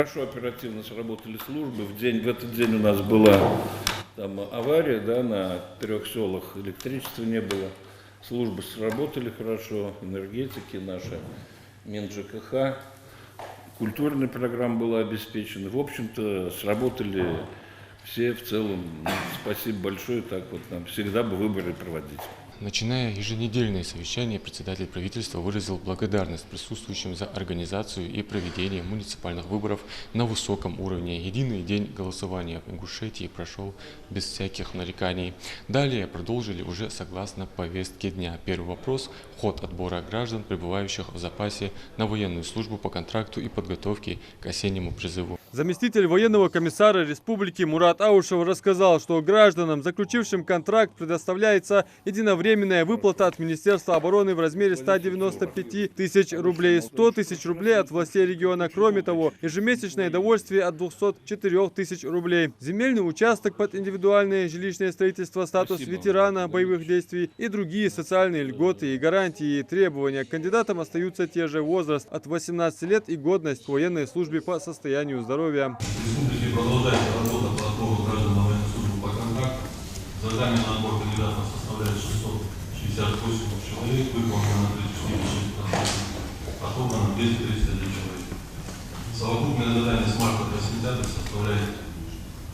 Хорошо оперативно сработали службы. В этот день у нас была там авария, да, на 3 селах электричества не было. Службы сработали хорошо, энергетики наши, МинЖКХ, культурная программа была обеспечена. В общем-то, сработали все в целом. Спасибо большое, так вот нам всегда бы выборы проводить. Начиная еженедельное совещание, председатель правительства выразил благодарность присутствующим за организацию и проведение муниципальных выборов на высоком уровне. Единый день голосования в Ингушетии прошел без всяких нареканий. Далее продолжили уже согласно повестке дня. Первый вопрос – ход отбора граждан, пребывающих в запасе на военную службу по контракту и подготовке к осеннему призыву. Заместитель военного комиссара республики Мурат Аушев рассказал, что гражданам, заключившим контракт, предоставляется единовременная выплата от Министерства обороны в размере 195 тысяч рублей, 100 тысяч рублей от властей региона. Кроме того, ежемесячное довольствие от 204 тысяч рублей. Земельный участок под индивидуальное жилищное строительство, статус ветерана боевых действий и другие социальные льготы и гарантии и требования к кандидатам остаются те же: возраст от 18 лет и годность к военной службе по состоянию здоровья. В республике продолжается работа по отбору граждан на военную службу по контракту. Задание на отбор кандидатов составляет 668 человек, выполнено 34%, отобрано 231 человек. Совокупное задание с марта до сентября составляет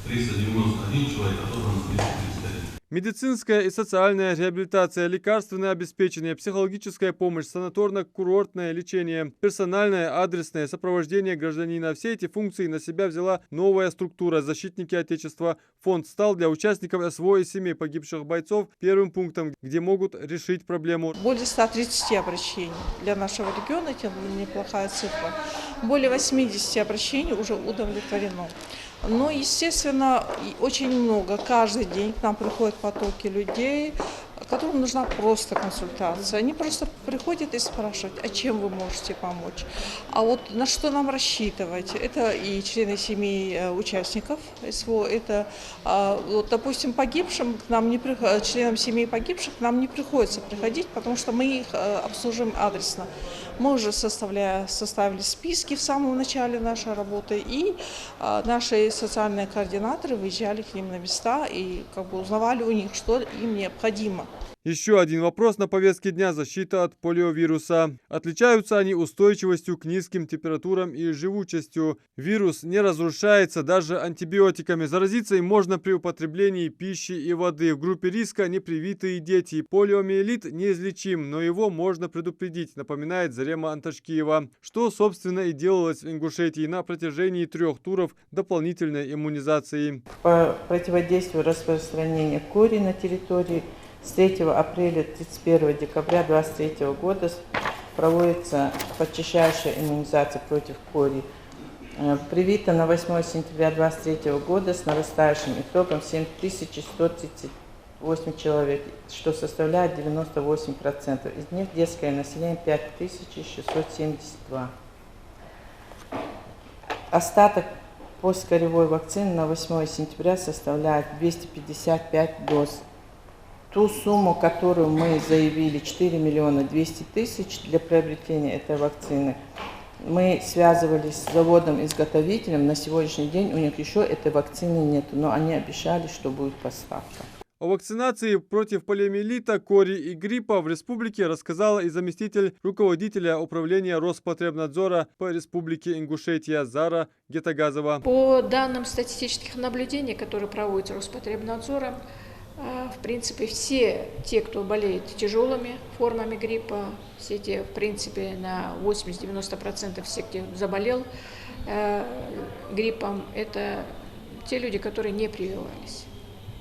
391 человек, отобрано 231. Медицинская и социальная реабилитация, лекарственное обеспечение, психологическая помощь, санаторно-курортное лечение, персональное адресное сопровождение гражданина. Все эти функции на себя взяла новая структура «Защитники Отечества». Фонд стал для участников СВО и семей погибших бойцов первым пунктом, где могут решить проблему. Более 130 обращений. Для нашего региона это неплохая цифра. Более 80 обращений уже удовлетворено. Но, естественно, очень много. Каждый день к нам приходят потоки людей, которым нужна просто консультация. Они просто приходят и спрашивают, а чем вы можете помочь, а вот на что нам рассчитывать. Это и члены семей участников СВО, это, вот, допустим, погибшим к нам не членам семей погибших к нам не приходится приходить, потому что мы их обслуживаем адресно. Мы уже составили списки в самом начале нашей работы, и наши социальные координаторы выезжали к ним на места и узнавали у них, что им необходимо. Еще один вопрос на повестке дня – защита от полиовируса. Отличаются они устойчивостью к низким температурам и живучестью. Вирус не разрушается даже антибиотиками. Заразиться им можно при употреблении пищи и воды. В группе риска непривитые дети. Полиомиелит неизлечим, но его можно предупредить, напоминает Зарема Анташкиева. Что, собственно, и делалось в Ингушетии на протяжении 3 туров дополнительной иммунизации. По противодействию распространения кори на территории с 3 апреля 31 декабря 2023 года проводится подчищающая иммунизация против кори. Привито на 8 сентября 2023 года с нарастающим итогом 7138 человек, что составляет 98%. Из них детское население 5672. Остаток посткоревой вакцины на 8 сентября составляет 255 доз. Ту сумму, которую мы заявили, 4 миллиона 200 тысяч для приобретения этой вакцины, мы связывались с заводом-изготовителем. На сегодняшний день у них еще этой вакцины нет, но они обещали, что будет поставка. О вакцинации против полиомиелита, кори и гриппа в республике рассказала и заместитель руководителя управления Роспотребнадзора по республике Ингушетия Зара Гетагазова. По данным статистических наблюдений, которые проводятся Роспотребнадзором, в принципе, все те, кто болеет тяжелыми формами гриппа, все те, в принципе, на 80-90% все, кто заболел гриппом, это те люди, которые не прививались.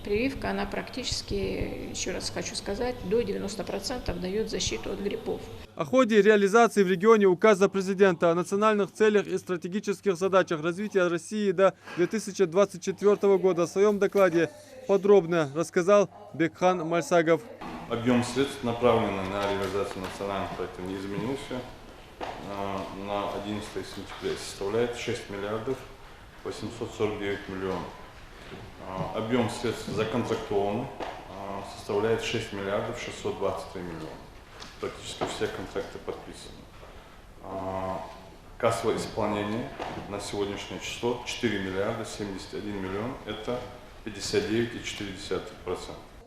Прививка, она практически, еще раз хочу сказать, до 90% дает защиту от гриппов. О ходе реализации в регионе указа президента о национальных целях и стратегических задачах развития России до 2024 года в своем докладе подробно рассказал Бекхан Мальсагов. Объем средств, направленный на реализацию национальных проектов, не изменился. На 11 сентября составляет 6 миллиардов 849 миллионов. Объем средств законтрактован составляет 6 миллиардов 623 миллиона. Практически все контракты подписаны. Кассовое исполнение на сегодняшнее число 4 миллиарда 71 миллион, это 59,4%.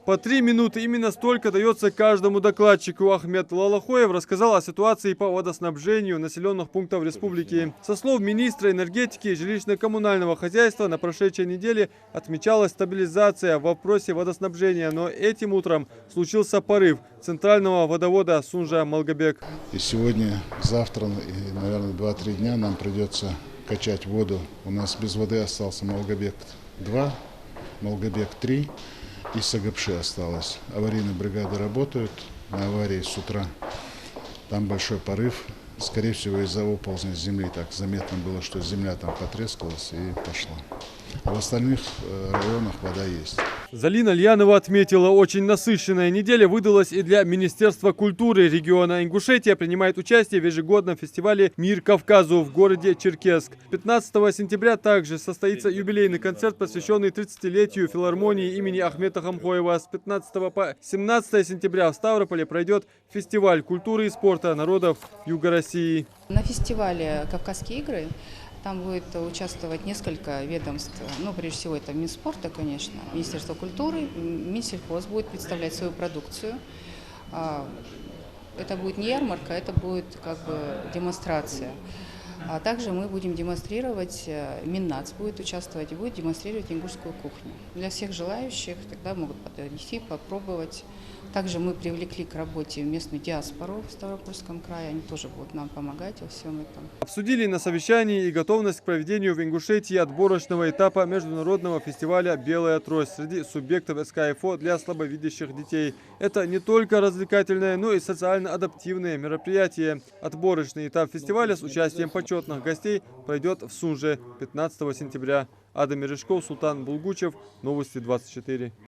По 3 минуты именно столько дается каждому докладчику. Ахмед Лалахоев рассказал о ситуации по водоснабжению населенных пунктов республики. Со слов министра энергетики и жилищно-коммунального хозяйства, на прошедшей неделе отмечалась стабилизация в вопросе водоснабжения, но этим утром случился порыв центрального водовода Сунжа-Малгобек. И сегодня, завтра и, наверное, 2-3 дня нам придется качать воду. У нас без воды остался Малгобек-2, Малгобек-3. И Сагапши осталось. Аварийные бригады работают. На аварии с утра там большой порыв. Скорее всего, из-за оползня земли так заметно было, что земля там потрескалась и пошла. А в остальных районах вода есть. Залина Льянова отметила, очень насыщенная неделя выдалась и для Министерства культуры региона. Ингушетия принимает участие в ежегодном фестивале «Мир Кавказу» в городе Черкесск. 15 сентября также состоится юбилейный концерт, посвященный 30-летию филармонии имени Ахмета Хамхоева. С 15 по 17 сентября в Ставрополе пройдет фестиваль культуры и спорта народов Юга России. На фестивале «Кавказские игры» там будет участвовать несколько ведомств. Ну, прежде всего, это Минспорта, конечно, Министерство культуры, Минсельхоз будет представлять свою продукцию. Это будет не ярмарка, это будет как бы демонстрация. А также мы будем демонстрировать, Миннац будет участвовать и будет демонстрировать ингушскую кухню. Для всех желающих тогда могут подойти, попробовать. Также мы привлекли к работе местную диаспору в Ставропольском крае, они тоже будут нам помогать во всем этом. Обсудили на совещании и готовность к проведению в Ингушетии отборочного этапа международного фестиваля «Белая трость» среди субъектов СКФО для слабовидящих детей. Это не только развлекательное, но и социально адаптивное мероприятие. Отборочный этап фестиваля с участием почетных гостей пройдет в Сунже 15 сентября. Адам Мережков, Султан Булгучев, Новости 24.